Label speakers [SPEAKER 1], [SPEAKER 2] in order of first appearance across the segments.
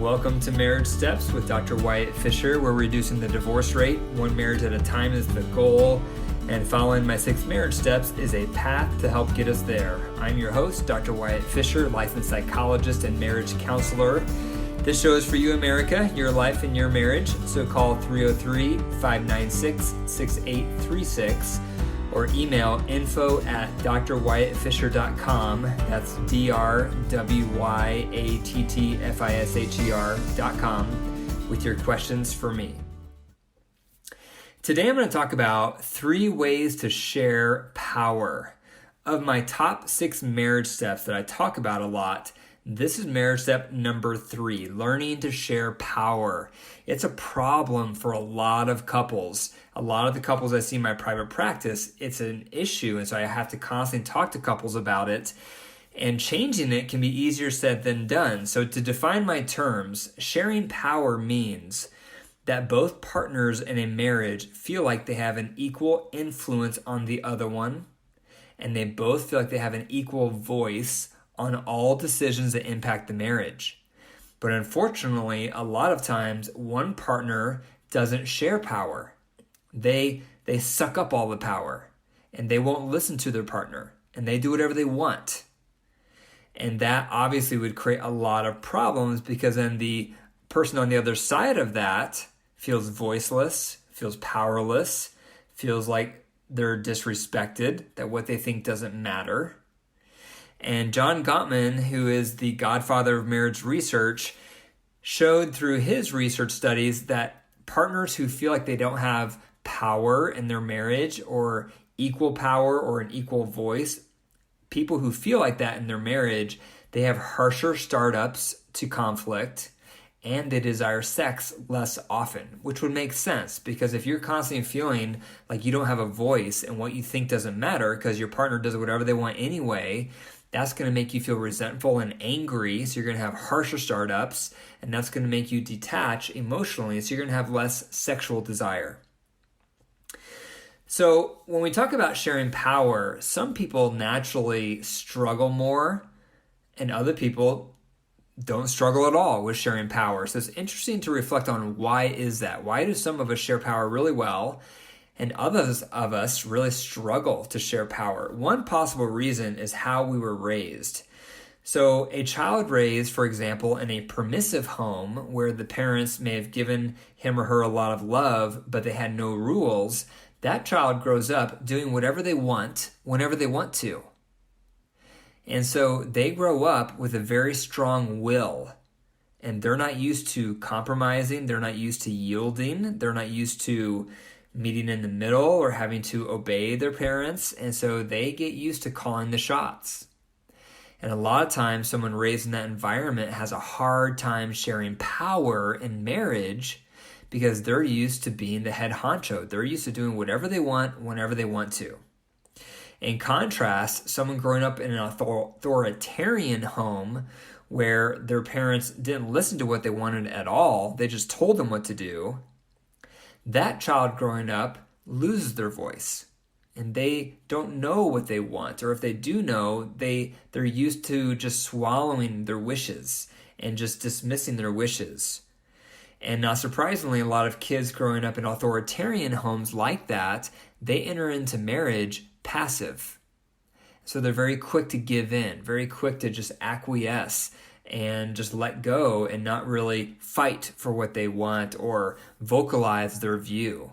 [SPEAKER 1] Welcome to Marriage Steps with Dr. Wyatt Fisher. We're reducing the divorce rate. One marriage at a time is the goal, and following my 6 marriage steps is a path to help get us there. I'm your host, Dr. Wyatt Fisher, licensed psychologist and marriage counselor. This show is for you, America, your life and your marriage. So call 303-596-6836 or email info@drwyattfisher.com. That's drwyattfisher.com with your questions for me. Today I'm going to talk about 3 ways to share power. Of my top 6 marriage steps that I talk about a lot, this is marriage step number 3, learning to share power. It's a problem for a lot of couples. A lot of the couples I see in my private practice, it's an issue, and so I have to constantly talk to couples about it. And changing it can be easier said than done. So to define my terms, sharing power means that both partners in a marriage feel like they have an equal influence on the other one, and they both feel like they have an equal voice on all decisions that impact the marriage. But unfortunately, a lot of times, one partner doesn't share power. They suck up all the power, and they won't listen to their partner, and they do whatever they want. And that obviously would create a lot of problems, because then the person on the other side of that feels voiceless, feels powerless, feels like they're disrespected, that what they think doesn't matter. And John Gottman, who is the godfather of marriage research, showed through his research studies that partners who feel like they don't have power in their marriage, or equal power or an equal voice, people who feel like that in their marriage, they have harsher startups to conflict, and they desire sex less often, which would make sense, because if you're constantly feeling like you don't have a voice and what you think doesn't matter because your partner does whatever they want anyway, that's going to make you feel resentful and angry, so you're going to have harsher startups, and that's going to make you detach emotionally, so you're going to have less sexual desire. So when we talk about sharing power, some people naturally struggle more, and other people don't struggle at all with sharing power. So it's interesting to reflect on, why is that? Why do some of us share power really well, and others of us really struggle to share power? One possible reason is how we were raised. So a child raised, for example, in a permissive home where the parents may have given him or her a lot of love, but they had no rules, that child grows up doing whatever they want, whenever they want to. And so they grow up with a very strong will, and they're not used to compromising, they're not used to yielding, they're not used to meeting in the middle or having to obey their parents, and so they get used to calling the shots. And a lot of times, someone raised in that environment has a hard time sharing power in marriage, because they're used to being the head honcho. They're used to doing whatever they want, whenever they want to. In contrast, someone growing up in an authoritarian home where their parents didn't listen to what they wanted at all, they just told them what to do, that child growing up loses their voice, and they don't know what they want, or if they do know, they're used to just swallowing their wishes and just dismissing their wishes. And not surprisingly, a lot of kids growing up in authoritarian homes like that, they enter into marriage passive. So they're very quick to give in, very quick to just acquiesce and just let go and not really fight for what they want or vocalize their view.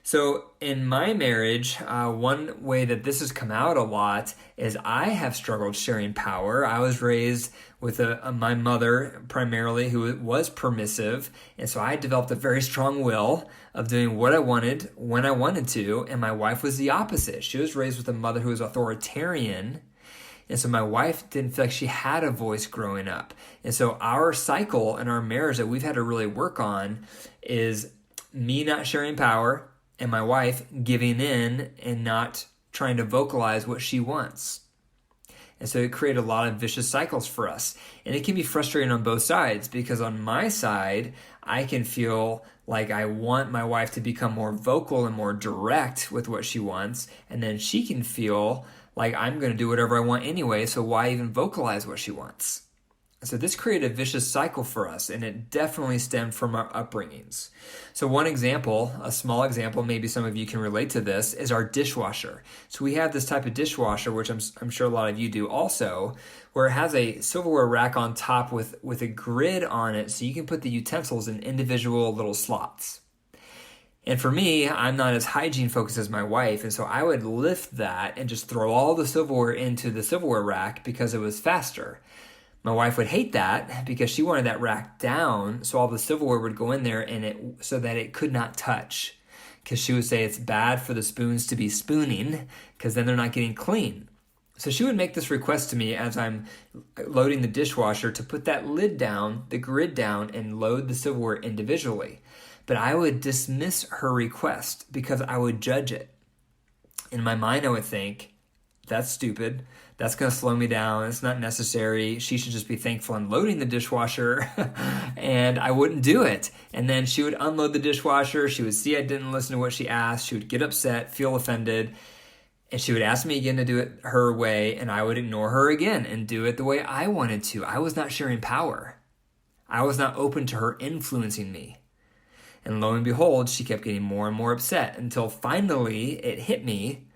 [SPEAKER 1] So in my marriage, one way that this has come out a lot is I have struggled sharing power. I was raised with my mother primarily, who was permissive, and so I developed a very strong will of doing what I wanted when I wanted to, and my wife was the opposite. She was raised with a mother who was authoritarian, and so my wife didn't feel like she had a voice growing up. And so our cycle in our marriage that we've had to really work on is me not sharing power, and my wife giving in and not trying to vocalize what she wants. And so it created a lot of vicious cycles for us. And it can be frustrating on both sides, because on my side, I can feel like I want my wife to become more vocal and more direct with what she wants. And then she can feel like I'm going to do whatever I want anyway, so why even vocalize what she wants? So this created a vicious cycle for us, and it definitely stemmed from our upbringings. So one example, a small example, maybe some of you can relate to this, is our dishwasher. So we have this type of dishwasher, which I'm sure a lot of you do also, where it has a silverware rack on top with a grid on it, so you can put the utensils in individual little slots. And for me, I'm not as hygiene focused as my wife, and so I would lift that and just throw all the silverware into the silverware rack because it was faster. My wife would hate that because she wanted that rack down so all the silverware would go in there and so that it could not touch. Because she would say it's bad for the spoons to be spooning because then they're not getting clean. So she would make this request to me as I'm loading the dishwasher to put that lid down, the grid down, and load the silverware individually. But I would dismiss her request because I would judge it. In my mind, I would think, that's stupid. That's going to slow me down. It's not necessary. She should just be thankful I'm loading the dishwasher. And I wouldn't do it. And then she would unload the dishwasher. She would see I didn't listen to what she asked. She would get upset, feel offended. And she would ask me again to do it her way. And I would ignore her again and do it the way I wanted to. I was not sharing power. I was not open to her influencing me. And lo and behold, she kept getting more and more upset until finally it hit me.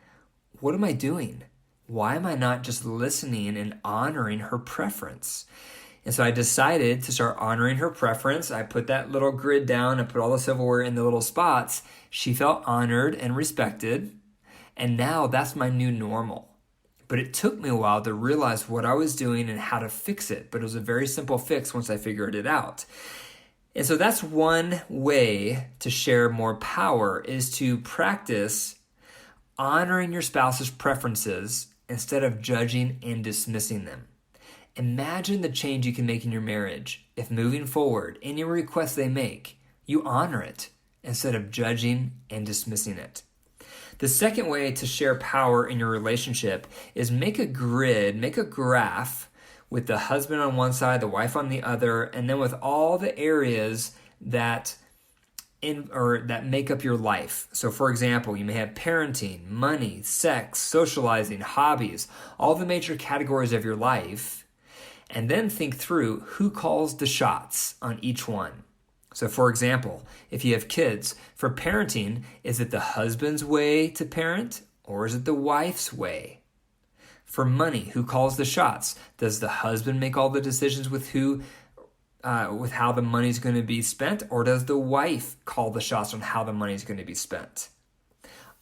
[SPEAKER 1] What am I doing? Why am I not just listening and honoring her preference? And so I decided to start honoring her preference. I put that little grid down and put all the silverware in the little spots. She felt honored and respected. And now that's my new normal. But it took me a while to realize what I was doing and how to fix it. But it was a very simple fix once I figured it out. And so that's one way to share more power, is to practice honoring your spouse's preferences instead of judging and dismissing them. Imagine the change you can make in your marriage if moving forward, any request they make, you honor it instead of judging and dismissing it. The second way to share power in your relationship is make a grid, make a graph with the husband on one side, the wife on the other, and then with all the areas that make up your life. So for example, you may have parenting, money, sex, socializing, hobbies, all the major categories of your life, and then think through who calls the shots on each one. So for example, if you have kids, for parenting, is it the husband's way to parent or is it the wife's way? For money, who calls the shots? Does the husband make all the decisions with how the money's going to be spent, or does the wife call the shots on how the money's going to be spent?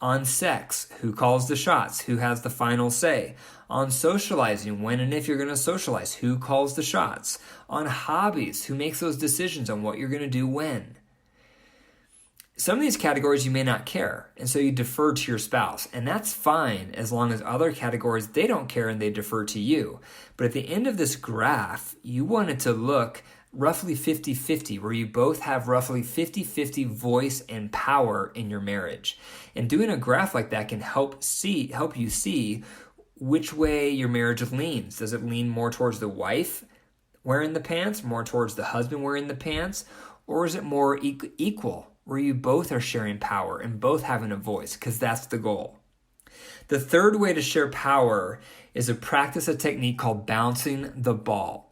[SPEAKER 1] On sex, who calls the shots? Who has the final say? On socializing, when and if you're going to socialize, who calls the shots? On hobbies, who makes those decisions on what you're going to do when? Some of these categories you may not care, and so you defer to your spouse, and that's fine as long as other categories they don't care and they defer to you. But at the end of this graph, you want it to look roughly 50-50, where you both have roughly 50-50 voice and power in your marriage. And doing a graph like that can help you see which way your marriage leans. Does it lean more towards the wife wearing the pants, more towards the husband wearing the pants, or is it more equal, where you both are sharing power and both having a voice? Because that's the goal. The third way to share power is to practice a technique called bouncing the ball.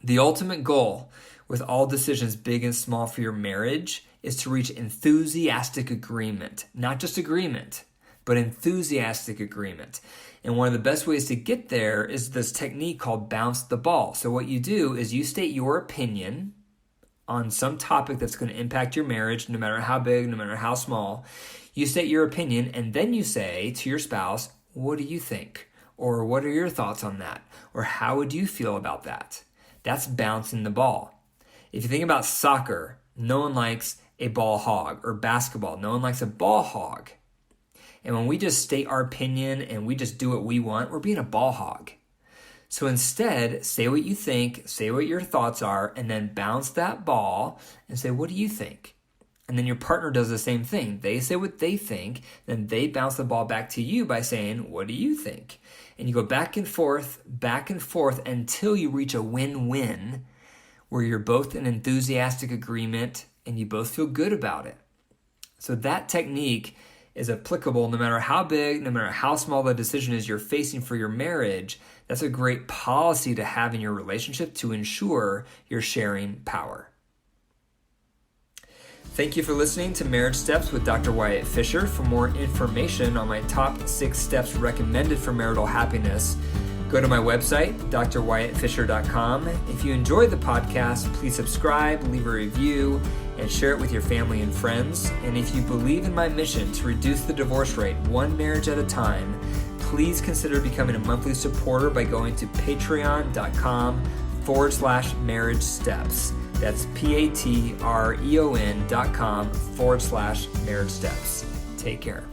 [SPEAKER 1] The ultimate goal with all decisions, big and small, for your marriage is to reach enthusiastic agreement. Not just agreement, but enthusiastic agreement. And one of the best ways to get there is this technique called bounce the ball. So what you do is you state your opinion on some topic that's going to impact your marriage, no matter how big, no matter how small. You state your opinion, and then you say to your spouse, what do you think? Or what are your thoughts on that? Or how would you feel about that? That's bouncing the ball. If you think about soccer, no one likes a ball hog, or basketball, no one likes a ball hog. And when we just state our opinion and we just do what we want, we're being a ball hog. So instead, say what you think, say what your thoughts are, and then bounce that ball and say, what do you think? And then your partner does the same thing. They say what they think, then they bounce the ball back to you by saying, what do you think? And you go back and forth until you reach a win-win where you're both in enthusiastic agreement and you both feel good about it. So that technique is applicable no matter how big, no matter how small the decision is you're facing for your marriage. That's a great policy to have in your relationship to ensure you're sharing power. Thank you for listening to Marriage Steps with Dr. Wyatt Fisher. For more information on my top 6 steps recommended for marital happiness, go to my website, drwyattfisher.com. If you enjoyed the podcast, please subscribe, leave a review, and share it with your family and friends. And if you believe in my mission to reduce the divorce rate one marriage at a time, please consider becoming a monthly supporter by going to patreon.com/marriage steps. That's patreon.com/marriage steps. Take care.